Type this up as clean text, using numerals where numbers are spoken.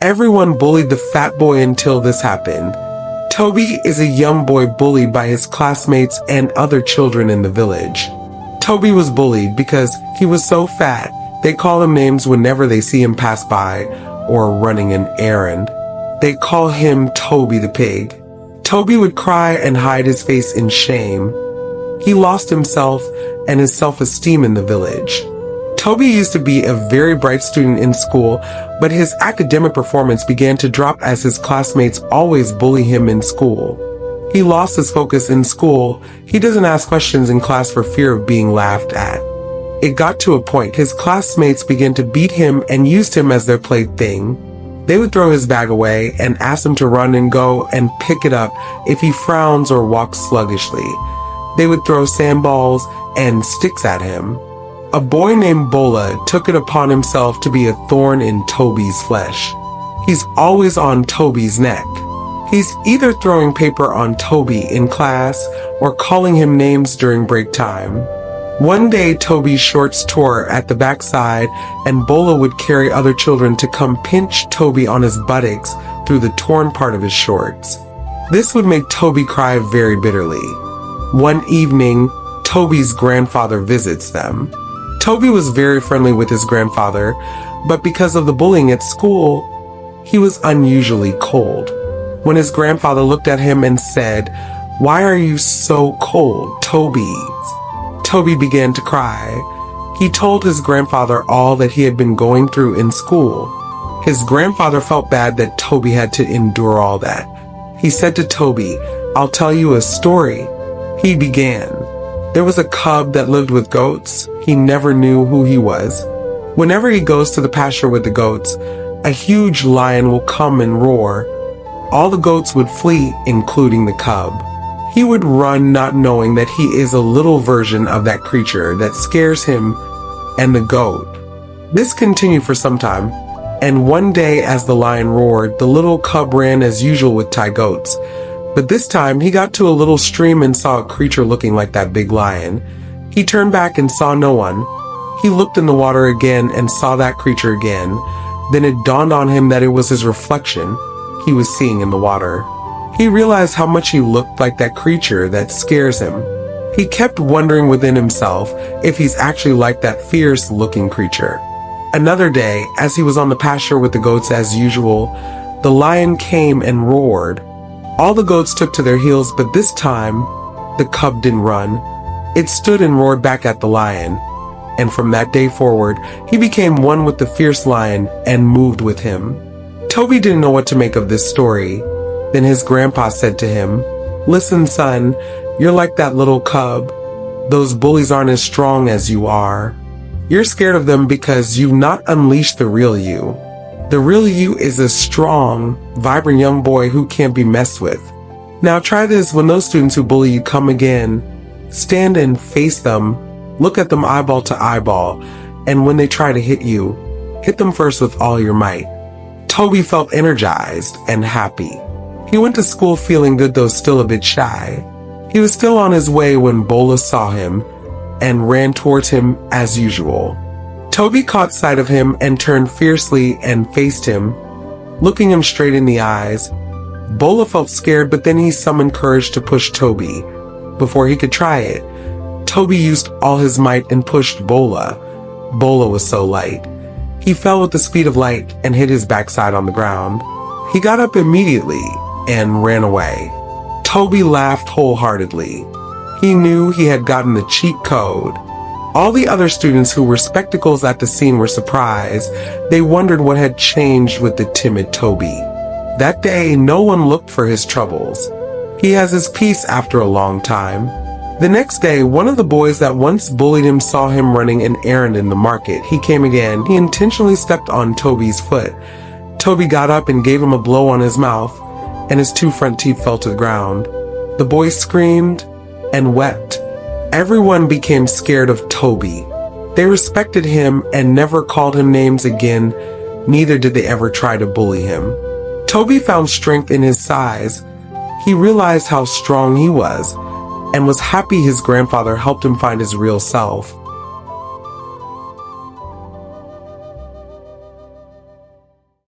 Everyone bullied the fat boy until this happened. Tobi is a young boy bullied by his classmates and other children in the village. Tobi was bullied because he was so fat. They call him names whenever they see him pass by or running an errand. They call him Tobi the pig. Tobi would cry and hide his face in shame. He lost himself and his self-esteem in the village. Tobi used to be a very bright student in school, but his academic performance began to drop as his classmates always bully him in school. He lost his focus in school. He doesn't ask questions in class for fear of being laughed at. It got to a point his classmates began to beat him and used him as their plaything. They would throw his bag away and ask him to run and go and pick it up if he frowns or walks sluggishly. They would throw sandballs and sticks at him. A boy named Bullied took it upon himself to be a thorn in Tobi's flesh. He's always on Tobi's neck. He's either throwing paper on Tobi in class or calling him names during break time. One day Tobi's shorts tore at the backside and Bullied would carry other children to come pinch Tobi on his buttocks through the torn part of his shorts. This would make Tobi cry very bitterly. One evening, Tobi's grandfather visits them. Tobi was very friendly with his grandfather, but because of the bullying at school, he was unusually cold. When his grandfather looked at him and said, "Why are you so cold, Tobi?" Tobi began to cry. He told his grandfather all that he had been going through in school. His grandfather felt bad that Tobi had to endure all that. He said to Tobi, "I'll tell you a story." He began. There was a cub that lived with goats. He never knew who he was. Whenever he goes to the pasture with the goats, a huge lion will come and roar. All the goats would flee, including the cub. He would run not knowing that he is a little version of that creature that scares him and the goat. This continued for some time, and one day as the lion roared, the little cub ran as usual with Thai goats. But this time, he got to a little stream and saw a creature looking like that big lion. He turned back and saw no one. He looked in the water again and saw that creature again. Then it dawned on him that it was his reflection he was seeing in the water. He realized how much he looked like that creature that scares him. He kept wondering within himself if he's actually like that fierce-looking creature. Another day, as he was on the pasture with the goats as usual, the lion came and roared. All the goats took to their heels, but this time, the cub didn't run. It stood and roared back at the lion. And from that day forward, he became one with the fierce lion and moved with him. Tobi didn't know what to make of this story. Then his grandpa said to him, "Listen, son, you're like that little cub. Those bullies aren't as strong as you are. You're scared of them because you've not unleashed the real you. The real you is a strong, vibrant young boy who can't be messed with. Now try this when those students who bully you come again. Stand and face them, look at them eyeball to eyeball, and when they try to hit you, hit them first with all your might." Tobi felt energized and happy. He went to school feeling good, though still a bit shy. He was still on his way when Bullied saw him and ran towards him as usual. Tobi caught sight of him and turned fiercely and faced him, looking him straight in the eyes. Bullied felt scared, but then he summoned courage to push Tobi. Before he could try it, Tobi used all his might and pushed Bullied. Bullied was so light. He fell with the speed of light and hit his backside on the ground. He got up immediately and ran away. Tobi laughed wholeheartedly. He knew he had gotten the cheat code. All the other students who were spectacles at the scene were surprised. They wondered what had changed with the timid Tobi. That day, no one looked for his troubles. He has his peace after a long time. The next day, one of the boys that once bullied him saw him running an errand in the market. He came again. He intentionally stepped on Tobi's foot. Tobi got up and gave him a blow on his mouth, and his two front teeth fell to the ground. The boy screamed and wept. Everyone became scared of Tobi. They respected him and never called him names again. Neither did they ever try to bully him. Tobi found strength in his size. He realized how strong he was and was happy his grandfather helped him find his real self.